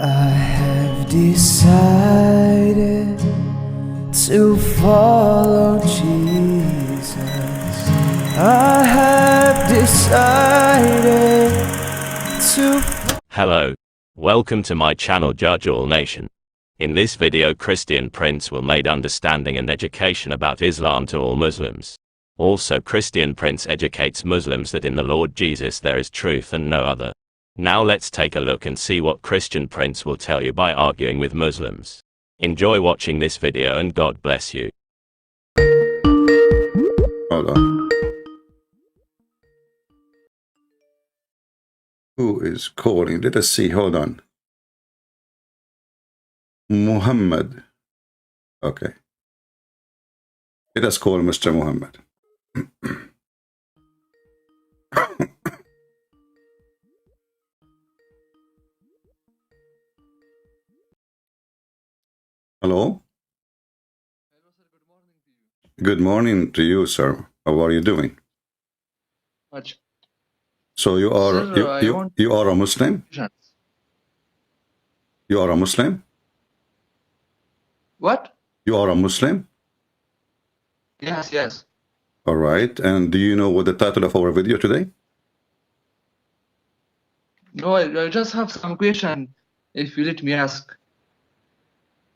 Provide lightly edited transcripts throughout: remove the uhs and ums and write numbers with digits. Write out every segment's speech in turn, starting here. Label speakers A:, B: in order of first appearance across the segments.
A: I have decided to follow Jesus. I have decided to.
B: Hello. Welcome to my channel Judge All Nation. In this video, Christian Prince will make understanding and education about Islam to all Muslims. Also, Christian Prince educates Muslims that in the Lord Jesus there is truth and no other. Now let's take a look and see what Christian Prince will tell you by arguing with Muslims. Enjoy watching this video and God bless you.
C: Hold on. Who is calling? Let us see. Hold on. Muhammad. Okay. Let us call Mr. Muhammad. Hello?
D: Hello, sir. Good morning to you.
C: Good morning to you, sir. How are you doing?
D: Much.
C: So you are
D: Sir,
C: you are a Muslim? You are a Muslim?
D: What?
C: You are a Muslim?
D: Yes, yes.
C: All right. And do you know what the title of our video today?
D: No, I just have some question, if you let me ask.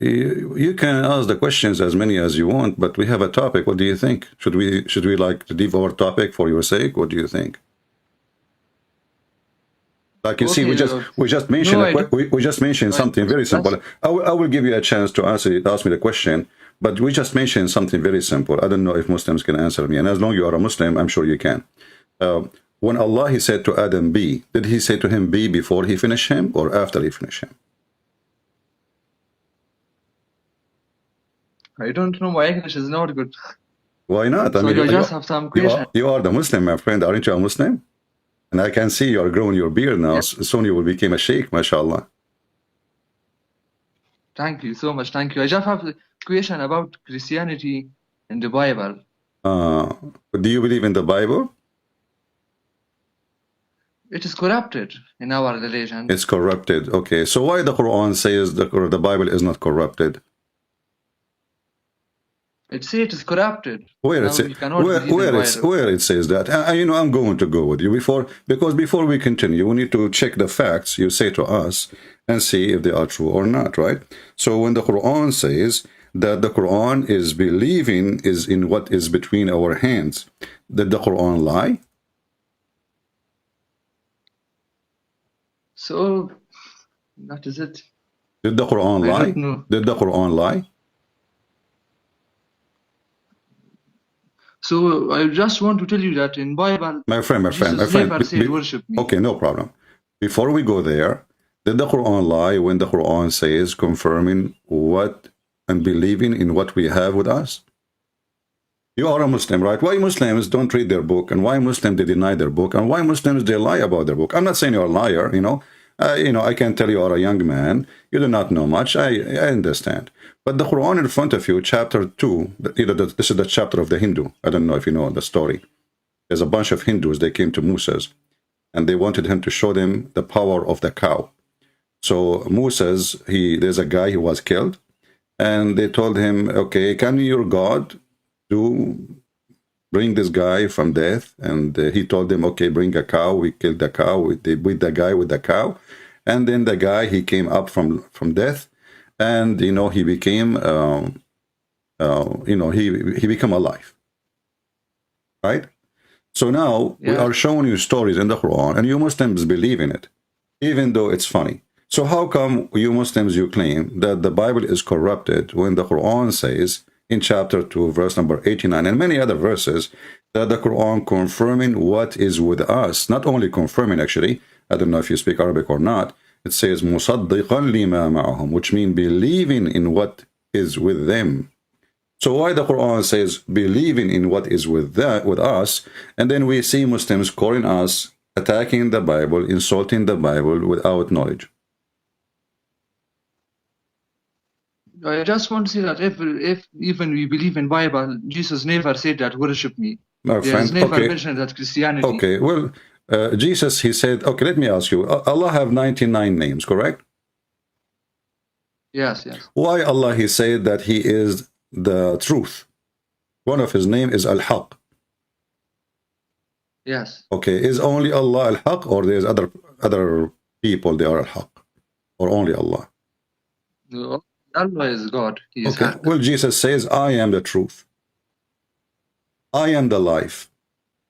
C: You can ask the questions as many as you want, but we have a topic. What do you think? Should we like to leave our topic for your sake? What do you think? Like you see, we just mentioned we just mentioned something very simple. I will give you a chance to ask me the question, but we just mentioned something very simple. I don't know if Muslims can answer me, and as long as you are a Muslim, I'm sure you can. When Allah he said to Adam be, did he say to him be before he finished him or after he finished him?
D: I don't know, my English is not good.
C: Why not?
D: So I just have some question.
C: You are the Muslim, my friend. Aren't you a Muslim? And I can see you are growing your beard now.
D: Yes.
C: Soon you will become a sheikh, mashallah.
D: Thank you so much. Thank you. I just have a question about Christianity and the Bible.
C: Do you believe in the Bible?
D: It is corrupted in our religion.
C: It's corrupted. Okay. So why the Quran says the Bible is not corrupted?
D: It says it is corrupted.
C: Where it says that? You know, I'm going to go with you because before we continue, we need to check the facts you say to us and see if they are true or not, right? So when the Quran says that the Quran is believing is in what is between our hands, did the Quran lie?
D: So that is it.
C: Did the Quran lie?
D: I don't know.
C: Did the Quran lie?
D: So I just want to tell you that in Bible,
C: my friend,
D: never said worship me.
C: Okay, no problem. Before we go there, did the Quran lie when the Quran says confirming what and believing in what we have with us? You are a Muslim, right? Why Muslims don't read their book, and why Muslims they deny their book, and why Muslims they lie about their book? I'm not saying you're a liar, you know. I can tell you are a young man. You do not know much. I understand. But the Quran in front of you, chapter 2, this is the chapter of the Hindu. I don't know if you know the story. There's a bunch of Hindus. They came to Moses, and they wanted him to show them the power of the cow. So Moses, there's a guy who was killed, and they told him, okay, can your God bring this guy from death? And he told them, okay, bring a cow. We killed the cow with the guy with the cow. And then the guy, he came up from death, and, you know, he became, he became alive. Right? So now we are showing you stories in the Quran, and you Muslims believe in it, even though it's funny. So how come you Muslims, you claim that the Bible is corrupted when the Quran says in chapter 2, verse number 89, and many other verses, that the Quran confirming what is with us, not only confirming, actually, I don't know if you speak Arabic or not, it says, مُصَدِّقًا لِمَا مَعَهُمْ, which means believing in what is with them. So why the Quran says believing in what is with us, and then we see Muslims calling us, attacking the Bible, insulting the Bible without knowledge?
D: I just want to say that if even we believe in Bible, Jesus never said that worship me. There's never mentioned that Christianity.
C: Okay, well, Jesus, he said, okay, let me ask you, Allah have 99 names, correct?
D: Yes, yes.
C: Why Allah, he said that he is the truth? One of his name is Al-Haq.
D: Yes.
C: Okay, is only Allah Al-Haq, or there's other people they are Al-Haq? Or only Allah?
D: No, Allah is God. He is
C: Okay,
D: Haq.
C: well, Jesus says, I am the truth. I am the life.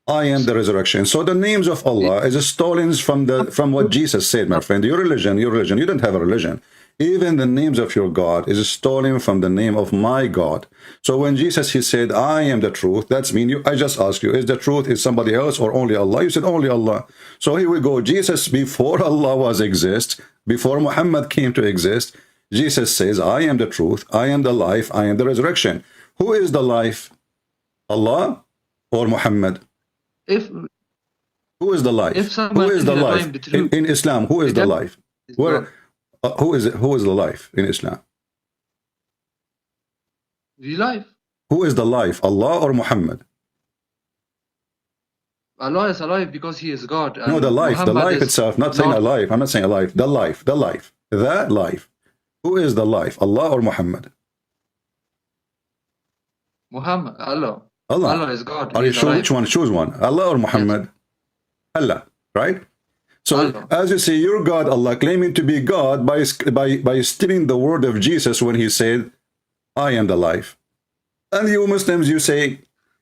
C: I am the resurrection. So the names of Allah is stolen from what Jesus said, my friend. Your religion, you don't have a religion. Even the names of your God is stolen from the name of my God. So when Jesus, he said, I am the truth, that's mean I just asked you, is the truth is somebody else or only Allah? You said only Allah. So here we go. Jesus, before Allah was exist, before Muhammad came to exist, Jesus says, I am the truth, I am the life, I am the resurrection. Who is the life? Allah or Muhammad? Who is the life? Who is the life? In Islam, who is the life? Who is the life in Islam?
D: The life.
C: Who is the life? Allah or Muhammad?
D: Allah is alive because he is God.
C: No, the life itself, not saying alive. I'm not saying alive. The life. That life. Who is the life? Allah or Muhammad?
D: Muhammad. Allah.
C: Allah.
D: Allah is God.
C: Are you sure? Which one? Choose one. Allah or Muhammad? Yes. Allah, right? So, Allah. As you see, your God, Allah, claiming to be God by stealing the word of Jesus when he said, I am the life. And you Muslims, you say,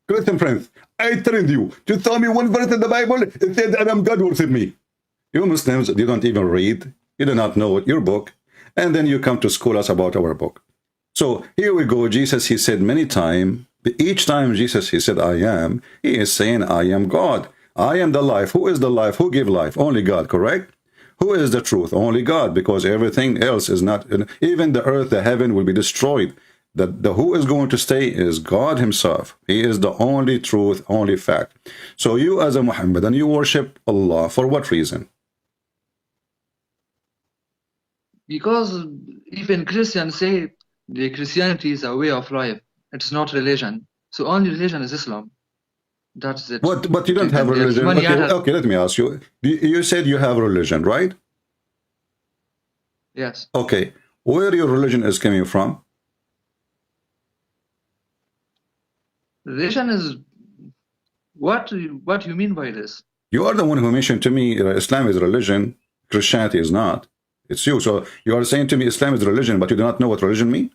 C: Christian Prince, I trained you to tell me one verse in the Bible, it said that I'm God worship me. You Muslims, you don't even read, you do not know your book, and then you come to school us about our book. So, here we go, Jesus, he said many times, each time Jesus, he said, I am, he is saying, I am God. I am the life. Who is the life? Who give life? Only God, correct? Who is the truth? Only God, because everything else is not, even the earth, the heaven will be destroyed. The who is going to stay is God himself. He is the only truth, only fact. So you as a Muhammadan, you worship Allah. For what reason?
D: Because even Christians say the Christianity is a way of life. It's not religion. So only religion is Islam. That's it.
C: But you don't have a religion. Okay, let me ask you. You said you have a religion, right?
D: Yes.
C: Okay. Where your religion is coming from?
D: Religion is... What you mean by this?
C: You are the one who mentioned to me Islam is religion, Christianity is not. It's you. So you are saying to me Islam is religion, but you do not know what religion means?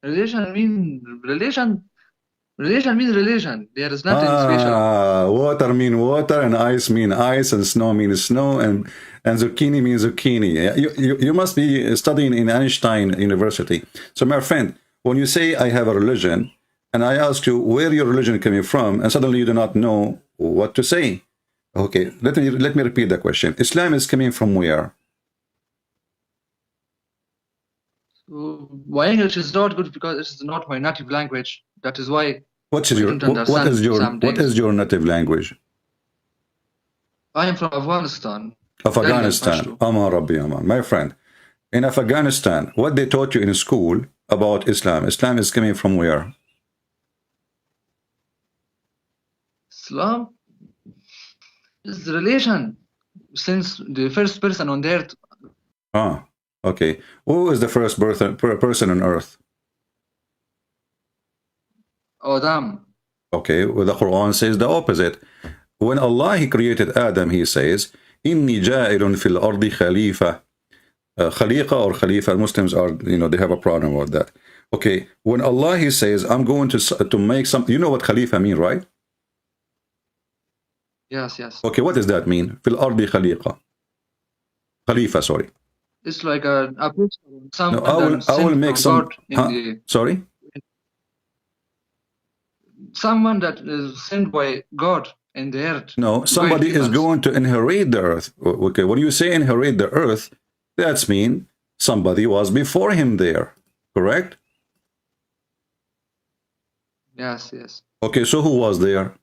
D: Religion means religion. Religion means religion. There is nothing special.
C: Water mean water, and ice mean ice, and snow means snow, and zucchini means zucchini. You must be studying in Einstein University. So my friend, when you say I have a religion, and I ask you where your religion coming from, and suddenly you do not know what to say. Okay, let me repeat the question. Islam is coming from where?
D: So, my English is not good because it is not my native language. That is why. What is
C: your native language?
D: I am from Afghanistan.
C: Afghanistan. Aman Rabbi Aman. My friend, in Afghanistan, what they taught you in school about Islam? Islam is coming from where?
D: Islam is religion since the first person on the earth.
C: Okay. Who is the first person on earth?
D: Adam.
C: Okay, well, the Qur'an says the opposite. When Allah, he created Adam, he says, Inni ja'ilun fil ardi khalifa. Khaliqa or Khalifa, Muslims are, they have a problem about that. Okay, when Allah, he says, I'm going to make something, you know what Khalifa mean, right?
D: Yes, yes.
C: Okay, what does that mean? Fil ardi khaliqa. Khalifa, sorry.
D: It's like a
C: no, I will make some. Sorry?
D: Someone that is sent by God in the earth.
C: No, somebody is going to inherit the earth. Okay, when you say inherit the earth, that's mean somebody was before him there, correct?
D: Yes, yes.
C: Okay, so who was there?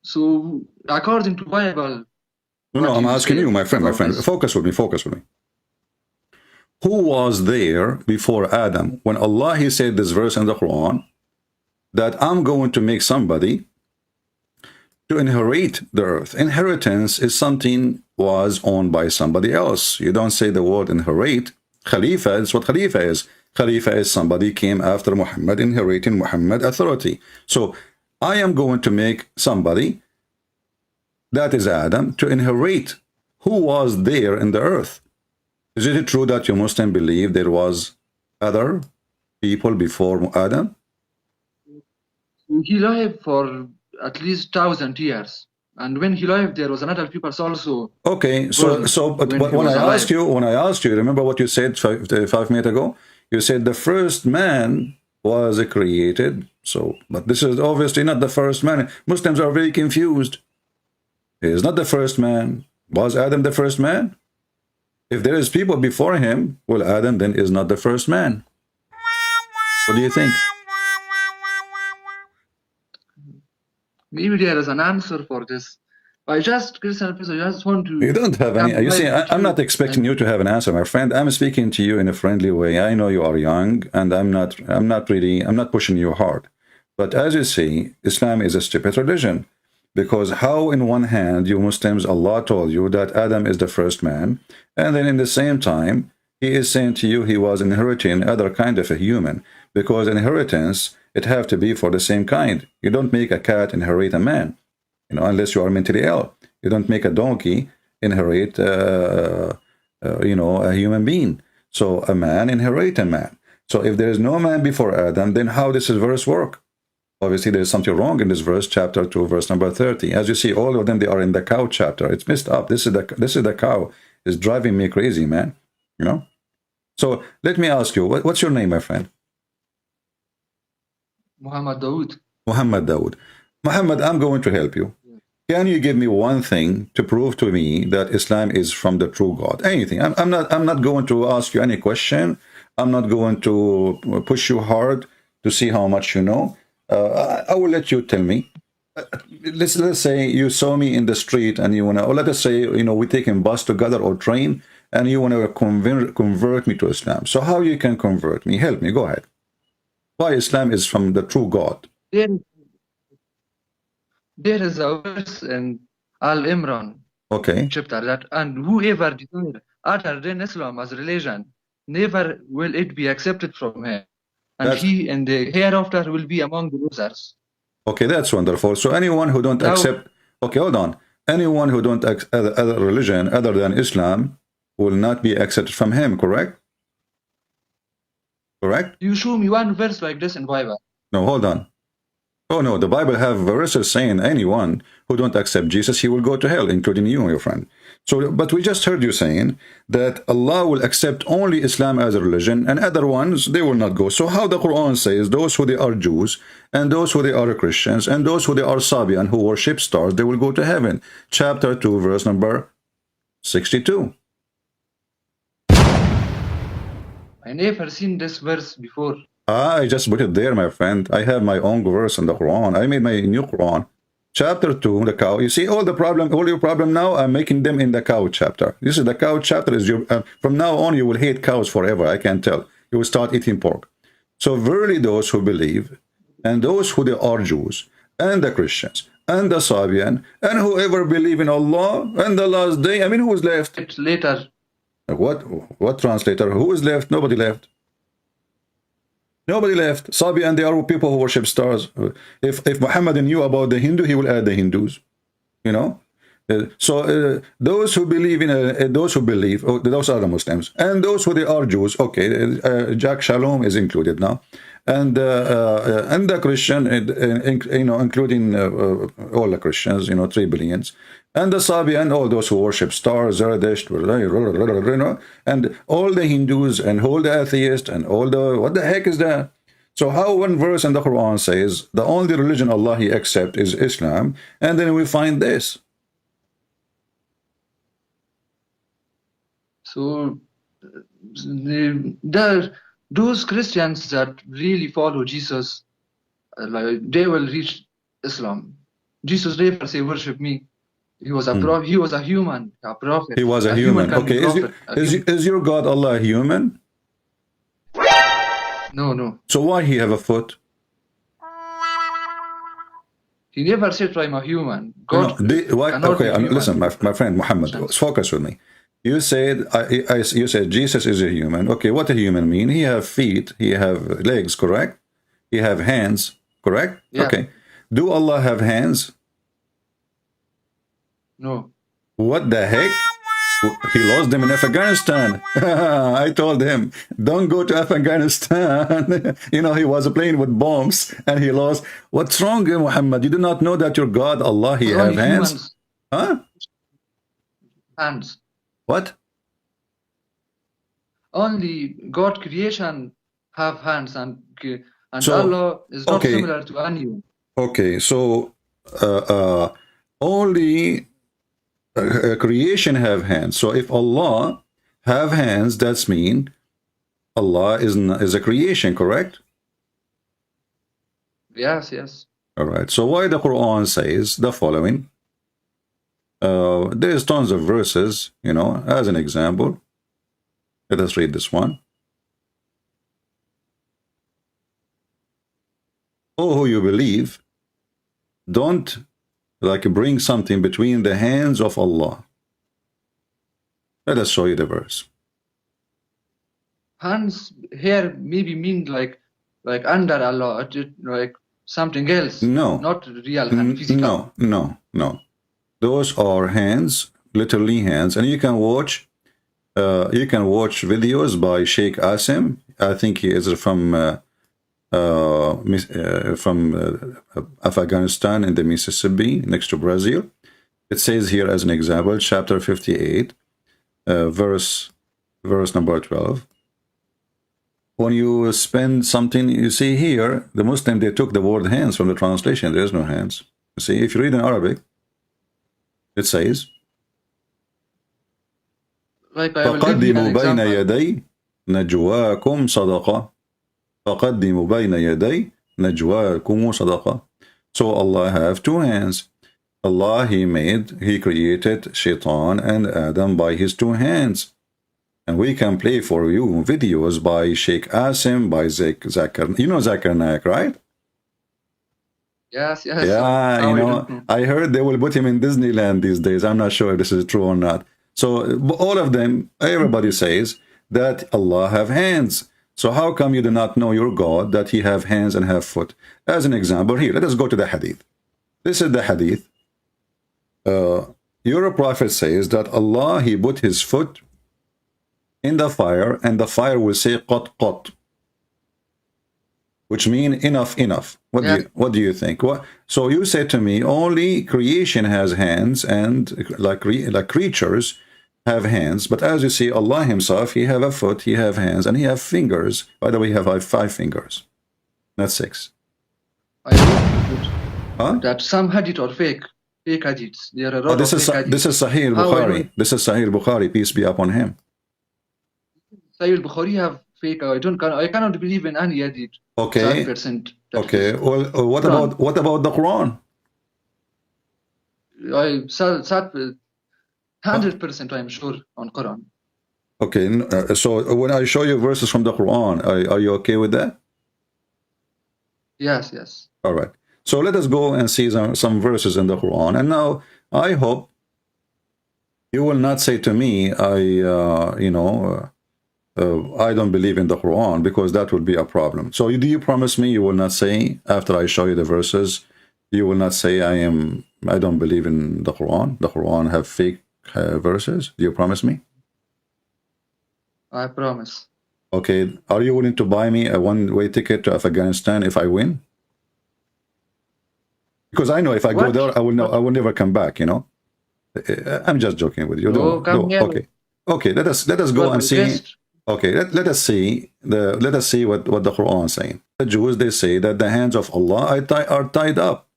D: So, according to Bible...
C: No, I'm asking you, my friend. Focus with me. Who was there before Adam? When Allah, he said this verse in the Quran, that I'm going to make somebody to inherit the earth. Inheritance is something was owned by somebody else. You don't say the word inherit. Khalifa is what Khalifa is. Khalifa is somebody came after Muhammad, inheriting Muhammad authority. So I am going to make somebody, that is Adam, to inherit who was there in the earth. Is it true that you Muslim believe there was other people before Adam?
D: He lived for at least 1,000 years. And when he lived, there was another people also.
C: Okay, but when I asked you, remember what you said 5 minutes ago? You said the first man was created. So, but this is obviously not the first man. Muslims are very confused. He is not the first man. Was Adam the first man? If there is people before him, well, Adam then is not the first man. What do you think?
D: Maybe there is an answer for this. Christian, I just want to...
C: You don't have any... You see, I'm not expecting you to have an answer, my friend. I'm speaking to you in a friendly way. I know you are young, and I'm not pushing you hard. But as you see, Islam is a stupid religion. Because how in one hand, you Muslims, Allah told you that Adam is the first man, and then in the same time, he is saying to you he was inheriting other kind of a human. Because inheritance, it have to be for the same kind. You don't make a cat inherit a man, you know, unless you are mentally ill. You don't make a donkey inherit, you know, a human being. So a man inherit a man. So if there is no man before Adam, then how does this verse work? Obviously, there is something wrong in this verse, chapter 2, verse number 30. As you see, all of them, they are in the cow chapter. It's messed up. This is the cow. It's driving me crazy, man. You know? So let me ask you, what's your name, my friend?
D: Mohammad Daud.
C: Mohammad Daud. Mohammad, I'm going to help you. Can you give me one thing to prove to me that Islam is from the true God? Anything. I'm not going to ask you any question. I'm not going to push you hard to see how much you know. I will let you tell me. Let's say you saw me in the street and you want to, or let us say, you know, we taking bus together or train, and you want to convert me to Islam. So how you can convert me? Help me. Go ahead. Why Islam is from the true God?
D: There is a verse in Al-Imran chapter that, and whoever desires other than Islam as religion, never will it be accepted from him. And he in the hereafter will be among the losers.
C: Okay, that's wonderful. So anyone who don't accept, okay, hold on. Anyone who don't accept other religion other than Islam will not be accepted from him, correct? Correct?
D: You show me one verse like this in Bible.
C: No, hold on. Oh no, the Bible have verses saying anyone who don't accept Jesus, he will go to hell, including you, my friend. So, but we just heard you saying that Allah will accept only Islam as a religion, and other ones, they will not go. So how the Quran says, those who they are Jews, and those who they are Christians, and those who they are Sabian, who worship stars, they will go to heaven. Chapter 2, verse number 62.
D: I never seen this verse before.
C: I just put it there, my friend. I have my own verse in the Quran. I made my new Quran. Chapter 2, the cow. You see, all your problem now, I'm making them in the cow chapter. This is the cow chapter. Is your from now on, you will hate cows forever. I can tell. You will start eating pork. So verily those who believe, and those who they are Jews, and the Christians, and the Sabian, and whoever believe in Allah, and the last day, I mean, who is left?
D: It's later.
C: What translator? Who is left? Nobody left. Nobody left. Sabi, and they are people who worship stars. If Muhammad knew about the Hindu, he will add the Hindus. You know. Those who believe in those who believe, those are the Muslims, and those who they are Jews. Okay, Jack Shalom is included now, and the Christian, you know, including all the Christians, you know, 3 billion, and the Sabi, and all those who worship stars, Zerdesht, you know, and all the Hindus, and all the atheists, and all the, what the heck is that? So how one verse in the Quran says the only religion Allah He accepts is Islam, and then we find this.
D: So those Christians that really follow Jesus, like, they will reach Islam. Jesus never say worship me. He was a prophet. He was a human, a prophet.
C: He was a human. Okay, is your God Allah human?
D: No.
C: So why He have a foot?
D: He never said I'm a human. God
C: okay, listen, my friend Muhammad, focus with me. You said you said Jesus is a human. Okay, what a human mean? He have feet, he have legs, correct? He have hands, correct?
D: Yeah.
C: Okay. Do Allah have hands?
D: No.
C: What the heck? He lost them in Afghanistan. I told him, don't go to Afghanistan. You know, he was playing with bombs and he lost. What's wrong, Muhammad? You do not know that your God, Allah, he have hands?
D: Humans.
C: Huh?
D: Hands.
C: What?
D: Only God creation have hands, and
C: So,
D: Allah is not similar to anyone.
C: Okay, so only creation have hands. So if Allah have hands, that's mean Allah is a creation, correct?
D: Yes, yes.
C: All right. So why the Quran says the following? There's tons of verses, you know, as an example. Let us read this one. Oh, who you believe, don't like bring something between the hands of Allah. Let us show you the verse.
D: Hands here maybe mean like under Allah, like something else.
C: No,
D: not real hand, physical.
C: No. Those are hands, literally hands, and you can watch videos by Sheikh Asim. I think he is from Afghanistan in the Mississippi next to Brazil. It says here as an example, chapter 58, verse number 12. When you spend something, you see here, the Muslim, they took the word hands from the translation. There is no hands. You see, if you read in Arabic, it says, فَقَدِّمُوا بَيْنَ يَدَيْ نَجْوَاكُمْ صَدَقَةً فَقَدِّمُوا بَيْنَ يَدَيْ نَجْوَاكُمْ صَدَقَةً. So Allah have two hands. Allah, He created Shaitan and Adam by his two hands. And we can play for you videos by Sheikh Asim, by Zakir. You know Zakir Naik, right?
D: Yes.
C: Yeah, you know, I heard they will put him in Disneyland these days. I'm not sure if this is true or not. So all of them, everybody says that Allah have hands. So how come you do not know your God, that He have hands and have foot? As an example, here, let us go to the hadith. This is the hadith. Your prophet says that Allah, He put His foot in the fire, and the fire will say qat qat, which mean enough. What do you think? What? So you said to me, only creation has hands, and like creatures have hands. But as you see, Allah Himself, He have a foot, He have hands, and He have fingers. By the way, He have 5 fingers, not 6.
D: That some hadith are fake hadiths. There are
C: this is Sahih Bukhari. This is Sahih Bukhari. Peace be upon him.
D: Sahih Bukhari have fake. I cannot believe in any hadith.
C: Okay.
D: 100%.
C: Okay. Well, what about the Quran?
D: 100% I'm sure on Quran.
C: Okay. So when I show you verses from the Quran, are you okay with that?
D: Yes.
C: All right. So let us go and see some verses in the Quran. And now I hope you will not say to me, I don't believe in the Quran, because that would be a problem. So do you promise me you will not say, after I show you the verses, you will not say I don't believe in the Quran? The Quran have fake verses. Do you promise me?
D: I promise.
C: Okay. Are you willing to buy me a one-way ticket to Afghanistan if I win? Because I know if I go there, I will never come back, you know. I'm just joking with you. Okay. Let us go and see. Okay, let us see what the Quran is saying. The Jews, they say that the hands of Allah are tied up,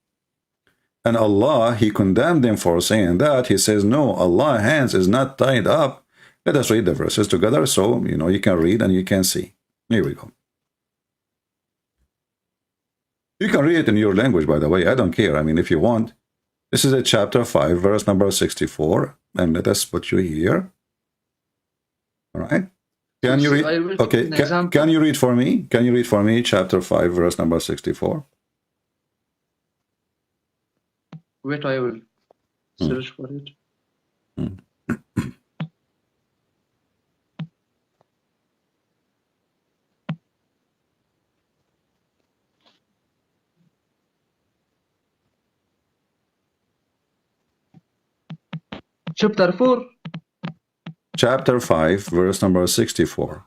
C: and Allah, He condemned them for saying that. He says no, Allah's hands is not tied up. Let us read the verses together, so you can read and you can see. Here we go. You can read it in your language, by the way. I don't care. I mean, if you want. This is a chapter 5, verse number 64, and let us put you here. All right. Can you read? Okay. Can you read for me? Can you read for me chapter 5, verse number 64?
D: Wait, I will search for it. Chapter 4.
C: Chapter 5, verse number 64.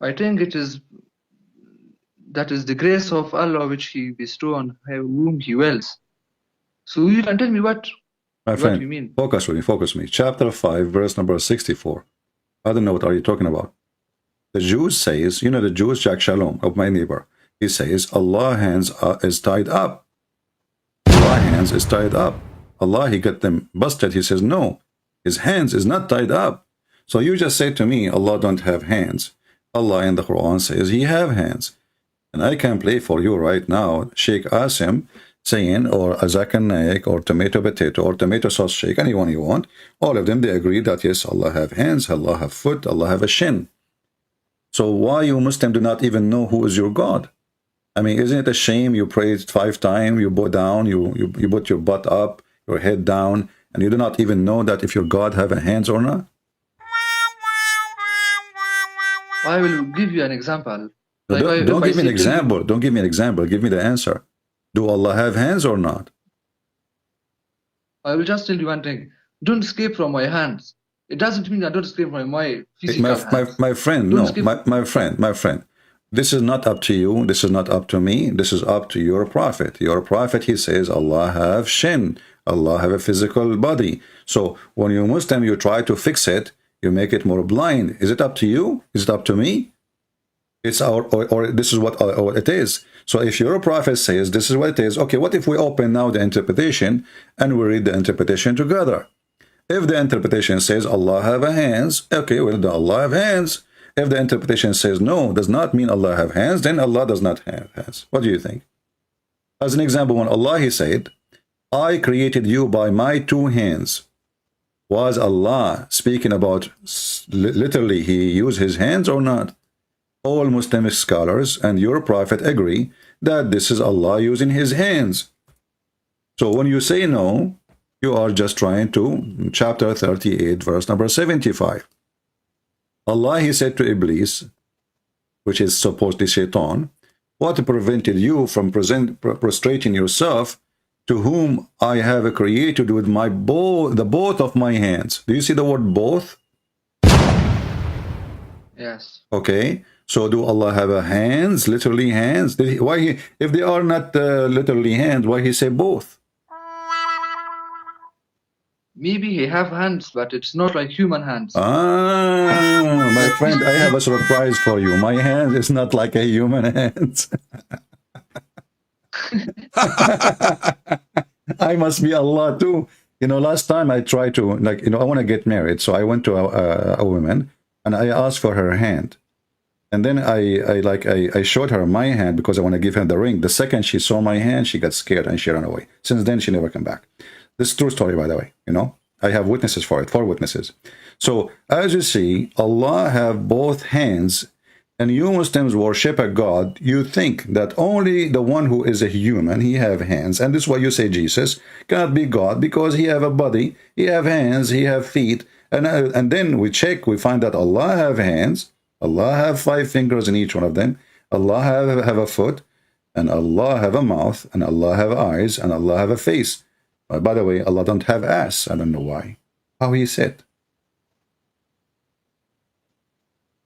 D: I think that is the grace of Allah which He bestow on whom He wills. So you can tell me what you mean.
C: Focus with me. Chapter 5, verse number 64. I don't know what are you talking about. The Jews says, you know the Jews, Jack Shalom, of my neighbor, he says, Allah hands is tied up. Allah hands is tied up. Allah, he got them busted. He says, no, his hands is not tied up. So you just say to me, Allah don't have hands. Allah in the Quran says he have hands. And I can play for you right now, Sheikh Asim saying, or Azakan Naik, or Tomato Potato, or Tomato Sauce Sheikh, anyone you want. All of them, they agree that yes, Allah have hands, Allah have foot, Allah have a shin. So why you Muslim do not even know who is your God? I mean, isn't it a shame you pray 5 times, you bow down, you put your butt up, your head down, and you do not even know that if your God have a hands or not?
D: I will give you an example.
C: Don't give me an example. Don't give me an example. Give me the answer. Do Allah have hands or not?
D: I will just tell you one thing. Don't escape from my hands. It doesn't mean I don't escape from my physical hands.
C: My friend, my friend. This is not up to you. This is not up to me. This is up to your prophet. Your prophet, he says, Allah have shin. Allah have a physical body. So when you're Muslim, you try to fix it. You make it more blind. Is it up to you? Is it up to me? It's or this is what it is. So if your prophet says this is what it is, okay, what if we open now the interpretation and we read the interpretation together? If the interpretation says Allah have a hands, okay, well, do Allah have hands? If the interpretation says no, does not mean Allah have hands, then Allah does not have hands. What do you think? As an example, when Allah, he said, I created you by my 2 hands. Was Allah speaking about literally he used his hands or not? All Muslim scholars and your prophet agree that this is Allah using his hands. So when you say no, you are just trying to, chapter 38, verse number 75. Allah, he said to Iblis, which is supposedly Shaitan, what prevented you from prostrating yourself to whom I have created with my the both of my hands? Do you see the word both?
D: Yes.
C: Okay. So do Allah have a hands, literally hands? Why if they are not literally hands, why he say both?
D: Maybe he have hands, but it's not like human hands.
C: Ah, my friend, I have a surprise for you. My hand is not like a human hand. I must be Allah too. You know, last time I tried to, like, you know, I want to get married. So I went to a woman and I asked for her hand. And then I showed her my hand because I want to give her the ring. The second she saw my hand, she got scared and she ran away. Since then, she never came back. This is a true story, by the way. You know, I have witnesses for it, 4 witnesses. So as you see, Allah have both hands, and you Muslims worship a God. You think that only the one who is a human, he have hands. And this is why you say Jesus cannot be God, because he have a body, he have hands, he have feet. And then we check, we find that Allah have hands. Allah have 5 fingers in each one of them. Allah have a foot, and Allah have a mouth, and Allah have eyes, and Allah have a face. By the way, Allah don't have ass. I don't know why. How he said.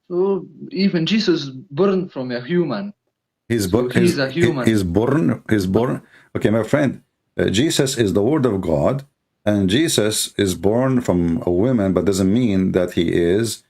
D: So even Jesus born from a human.
C: He's a human. He's born. Okay, my friend, Jesus is the Word of God, and Jesus is born from a woman, but doesn't mean that he is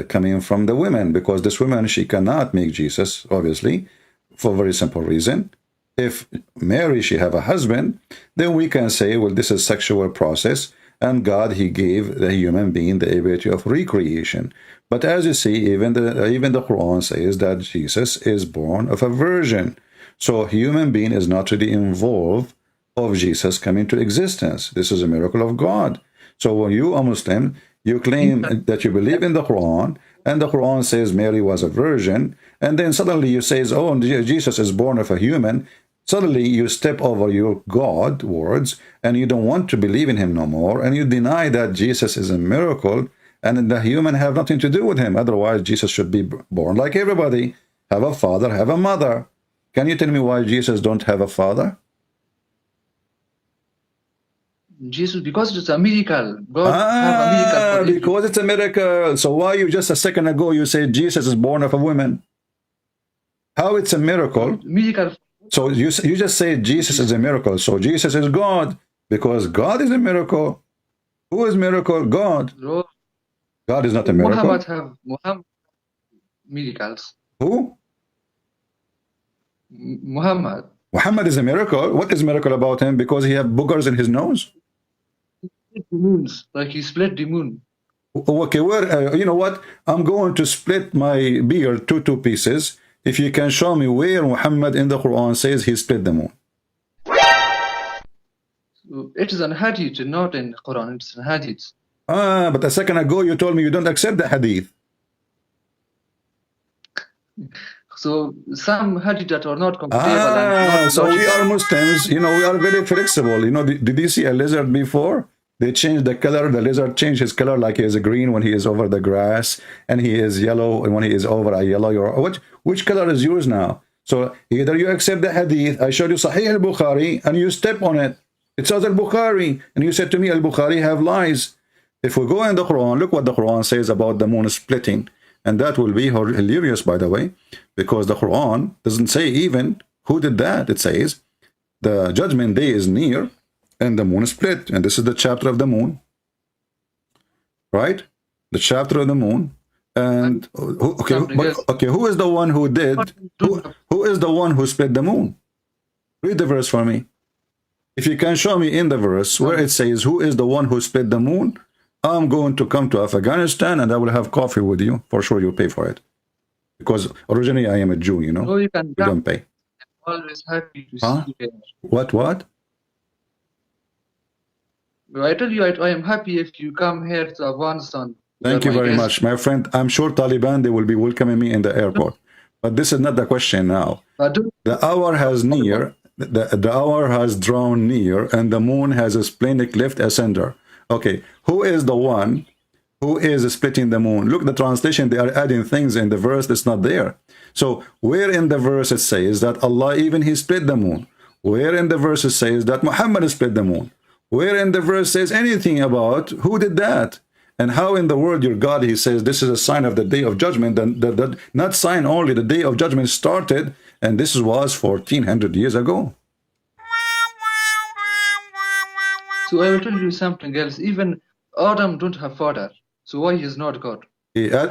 C: coming from the women, because this woman, she cannot make Jesus, obviously, for a very simple reason. If Mary, she have a husband, then we can say, well, this is sexual process, and God, he gave the human being the ability of recreation. But as you see, even the Quran says that Jesus is born of a virgin. So human being is not really involved of Jesus coming to existence. This is a miracle of God. So when you are Muslim, you claim that you believe in the Quran, and the Quran says Mary was a virgin, and then suddenly you say, oh, Jesus is born of a human. Suddenly you step over your God words, and you don't want to believe in him no more, and you deny that Jesus is a miracle, and the human have nothing to do with him. Otherwise, Jesus should be born like everybody, have a father, have a mother. Can you tell me why Jesus don't have a father?
D: Jesus, because it's a miracle. God have a miracle.
C: Because it's a miracle. So why you just a second ago you said Jesus is born of a woman? How it's a miracle?
D: Miracle.
C: So you just say Jesus is a miracle. So Jesus is God because God is a miracle. Who is miracle? God. God is not a miracle.
D: Muhammad miracles.
C: Who?
D: Muhammad.
C: Muhammad is a miracle. What is miracle about him? Because he have boogers in his nose?
D: The moons, like he split the moon.
C: Okay, well, you know what? I'm going to split my beard to two pieces. If you can show me where Muhammad in the Quran says he split the moon.
D: So it is an hadith, not in Quran. It's an hadith.
C: But a second ago you told me you don't accept the hadith.
D: So some hadith that are not comfortable.
C: So we are Muslims, you know, we are very flexible. You know, did you see a lizard before? They changed the color. The lizard changed his color, like he is green when he is over the grass, and he is yellow when he is over a yellow. Or which color is yours now? So either you accept the hadith, I showed you Sahih al-Bukhari, and you step on it. It says al-Bukhari, and you said to me al-Bukhari have lies. If we go in the Quran, look what the Quran says about the moon splitting. And that will be hilarious, by the way, because the Quran doesn't say even who did that. It says the judgment day is near and the moon split. And this is the chapter of the moon, right? The chapter of the moon. And okay, who is the one who did? Who is the one who split the moon? Read the verse for me. If you can show me in the verse where it says who is the one who split the moon, I'm going to come to Afghanistan and I will have coffee with you. For sure you pay for it. Because originally I am a Jew, you know.
D: No, you can
C: we don't pay.
D: I'm always happy to see you there.
C: What?
D: I tell you, I am happy if you come here to Afghanistan.
C: Thank you very much, my friend. I'm sure Taliban, they will be welcoming me in the airport. But this is not the question now. The hour has near, the hour has drawn near, and the moon has a splenic lift ascender. Okay, who is the one who is splitting the moon? Look, the translation, they are adding things in the verse that's not there. So where in the verse it says that Allah even he split the moon? Where in the verse it says that Muhammad split the moon? Where in the verse says anything about who did that? And how in the world your God, he says this is a sign of the day of judgment, that not sign only, the day of judgment started, and this was 1400 years ago.
D: So I will tell you something else. Even Adam don't have father. So why he is not God?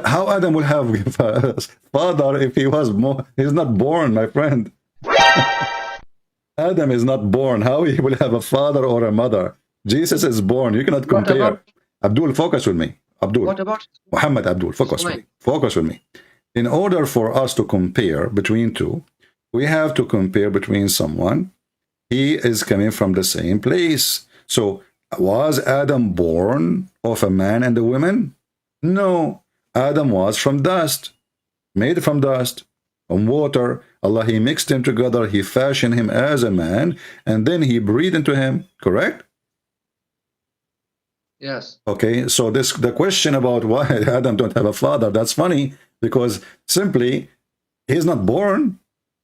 C: How Adam will have a father if he was he's not born, my friend. Adam is not born. How he will have a father or a mother? Jesus is born. You cannot compare. Abdul, focus with me. Abdul.
D: What about
C: Muhammad Abdul, focus with me. Focus with me. In order for us to compare between two, we have to compare between someone. He is coming from the same place. So, was Adam born of a man and a woman? No. Adam was from dust, made from dust, from water. Allah, he mixed him together. He fashioned him as a man, and then he breathed into him. Correct?
D: Yes.
C: Okay, so the question about why Adam don't have a father, that's funny, because simply, he's not born.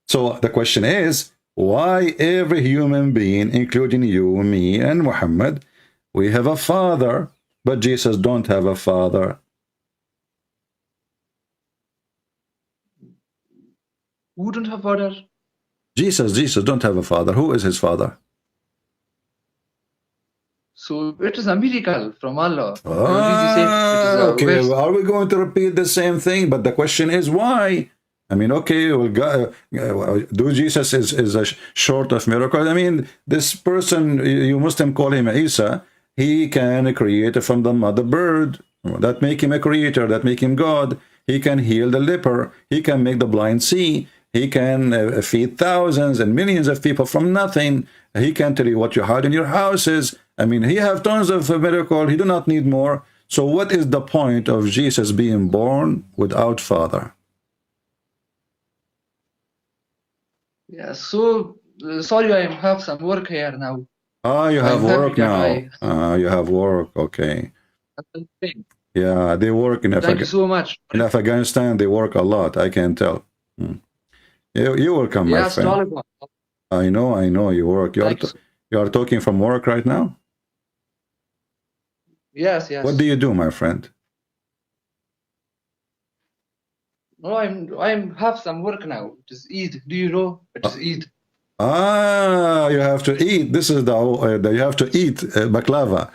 C: So the question is, why every human being, including you, me, and Muhammad, we have a father, but Jesus don't have a father?
D: Who don't have father?
C: Jesus don't have a father. Who is his father?
D: So it is a miracle from Allah.
C: Okay, are we going to repeat the same thing? But the question is why? I mean, okay, well, do Jesus is a short of miracles? I mean, this person, you Muslim call him Isa, He can create from the mother bird. That make him a creator, that make him God. He can heal the leper. He can make the blind see. He can feed thousands and millions of people from nothing. He can tell you what you hide in your houses. I mean, he have tons of miracles. He do not need more. So what is the point of Jesus being born without father?
D: Yeah, so sorry, I have some work here now.
C: Ah, you have work now. You have work, okay. Yeah, they work in
D: Thank you so much.
C: In Afghanistan, they work a lot, I can tell. You're welcome, my friend. Taliban. I know, you work. You are talking from work right now?
D: Yes, yes.
C: What do you do, my friend?
D: No, I'm have some work now. It is Eid. Do you know? It is Eid.
C: Ah, you have to eat. This is the you have to eat baklava.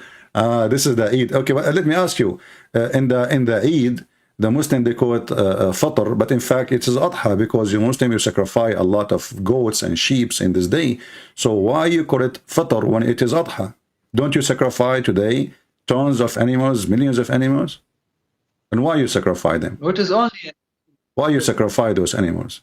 C: This is the Eid. Okay, but let me ask you. In the Eid, the Muslim they call it Fitr, but in fact it is Adha because you Muslim you sacrifice a lot of goats and sheep in this day. So why you call it Fitr when it is Adha? Don't you sacrifice today tons of animals, millions of animals? And why you sacrifice them?
D: It is only.
C: Why you sacrifice those animals?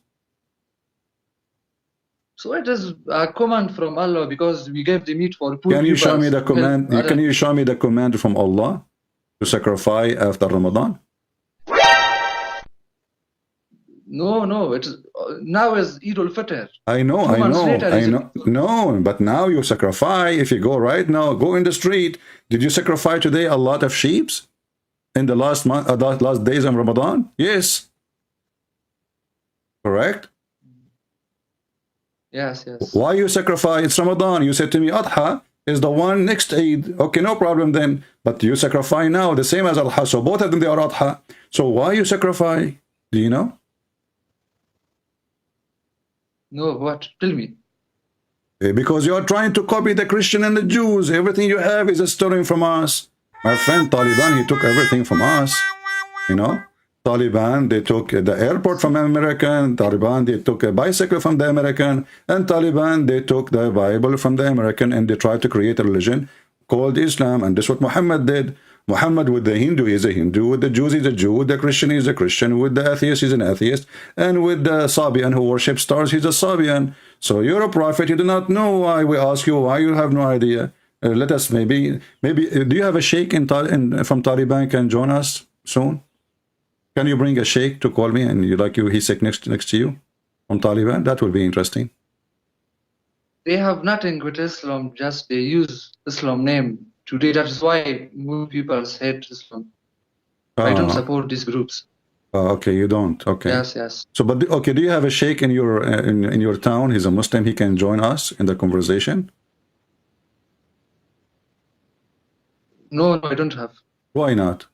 D: So it is a command from Allah because we gave the meat for poor
C: people. Can you show me the command? Can you show me the command from Allah to sacrifice after Ramadan?
D: No. It is now is Eid al-Fitr.
C: I know. No, but now you sacrifice. If you go right now, go in the street. Did you sacrifice today a lot of sheep in the last month, last days of Ramadan? Yes. Correct.
D: Yes.
C: Why you sacrifice? It's Ramadan. You said to me, Adha is the one next Eid. Okay, no problem then. But you sacrifice now, the same as Adha. So both of them, they are Adha. So why you sacrifice? Do you know?
D: No, what? Tell me.
C: Because you are trying to copy the Christian and the Jews. Everything you have is a story from us. My friend Taliban, he took everything from us. You know? Taliban, they took the airport from American. Taliban, they took a bicycle from the American. And Taliban, they took the Bible from the American and they tried to create a religion called Islam. And this is what Muhammad did. Muhammad with the Hindu is a Hindu, with the Jews is a Jew, with the Christian is a Christian, with the atheist is an atheist, and with the Sabian who worships stars, he's a Sabian. So you're a prophet, you do not know why we ask you, why you have no idea. Let us maybe, do you have a sheikh from Taliban can join us soon? Can you bring a sheikh to call me and he's sick next to you from Taliban? That will be interesting.
D: They have nothing with Islam, just they use Islam name. Today, that is why more people hate Islam. I don't support these groups.
C: Okay, you don't. Okay.
D: Yes.
C: So, but okay, do you have a sheikh in your in your town? He's a Muslim. He can join us in the conversation.
D: No, I don't have.
C: Why not?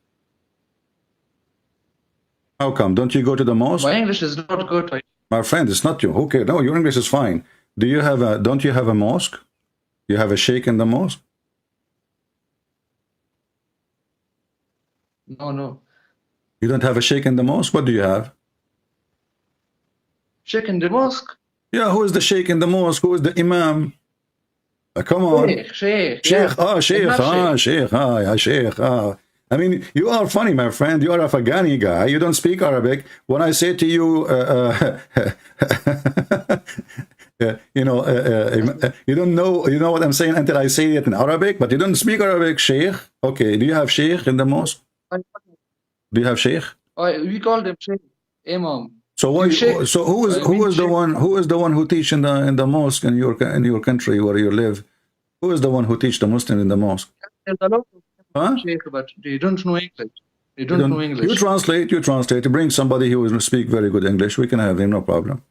C: How come? Don't you go to the mosque?
D: My English is not good.
C: My friend, it's not you. Okay, no, your English is fine. Do you have a? Don't you have a mosque? You have a sheikh in the mosque?
D: No.
C: You don't have a sheikh in the mosque? What do you have?
D: Sheikh in the mosque?
C: Yeah, who is the sheikh in the mosque? Who is the imam? Come on.
D: Sheikh.
C: Sheikh. I mean, you are funny, my friend. You are a Afghani guy. You don't speak Arabic. When I say to you, you don't know, you know what I'm saying until I say it in Arabic, but you don't speak Arabic, Sheikh. Okay, do you have Sheikh in the mosque? Do you have Sheikh?
D: We call them Sheikh, Imam.
C: So who is the one who teach in the mosque in your country where you live? Who is the one who teach the Muslims in the mosque?
D: Huh? Sheikh, but they don't know English. They don't know English.
C: You translate. Bring somebody who will speak very good English. We can have him, no problem.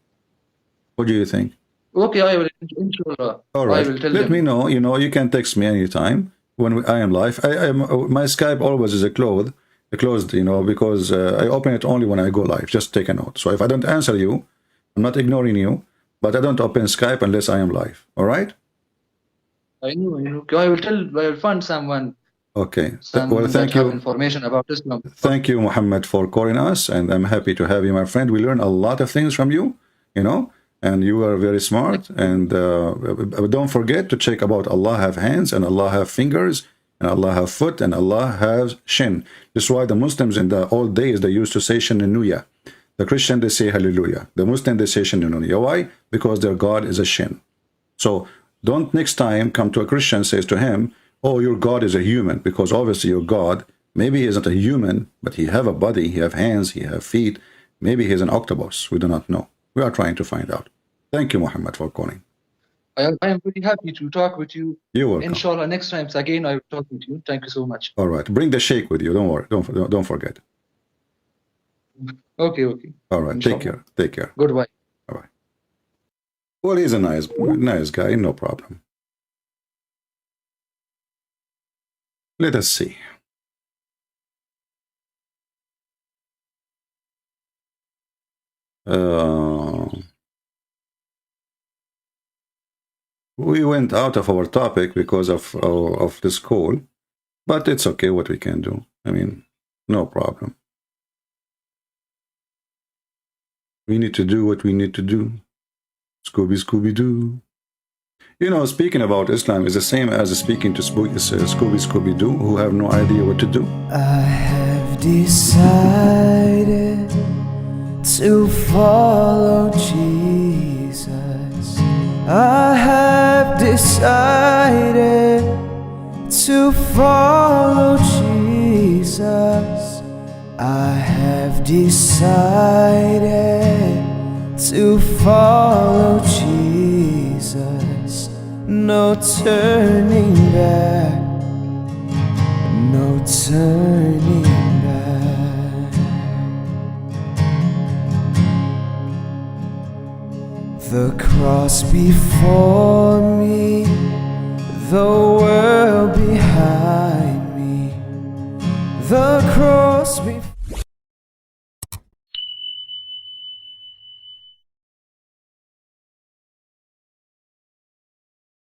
C: What do you think?
D: Okay, I will. Inshallah.
C: All right.
D: I will tell
C: Let
D: them.
C: me know. You know, you can text me anytime when I am live. My Skype always is closed. You know, because I open it only when I go live. Just take a note. So if I don't answer you, I'm not ignoring you, but I don't open Skype unless I am live. All right?
D: I know. I will find someone.
C: Okay. Well, thank you.
D: Information about Islam.
C: Thank you, Mohammed, for calling us, and I'm happy to have you, my friend. We learn a lot of things from you, you know, and you are very smart. And don't forget to check about Allah have hands and Allah have fingers. and Allah have foot, and Allah has shin. This is why the Muslims in the old days, they used to say Shinnuya. The Christian, they say Hallelujah. The Muslim, they say Shinnuya. Why? Because their God is a shin. So don't next time come to a Christian, says to him, oh, your God is a human, because obviously your God, maybe he isn't a human, but he have a body, he have hands, he have feet. Maybe he's an octopus. We do not know. We are trying to find out. Thank you, Muhammad, for calling.
D: I am very happy to talk with you.
C: You're welcome.
D: Inshallah, next time again I will talk with you. Thank you so much.
C: All right. Bring the sheikh with you. Don't worry. Don't forget.
D: Okay.
C: All right.
D: Inshallah.
C: Take care.
D: Goodbye.
C: All right. Well, he's a nice guy. No problem. Let us see. We went out of our topic because of this call, but it's okay what we can do. I mean, no problem. We need to do what we need to do. Scooby-Doo. You know, speaking about Islam is the same as speaking to Scooby-Doo, who have no idea what to do.
A: I have decided to follow Jesus. I have decided to follow Jesus. I have decided to follow Jesus. No turning back, no turning back. The cross before me, the world behind me. The cross before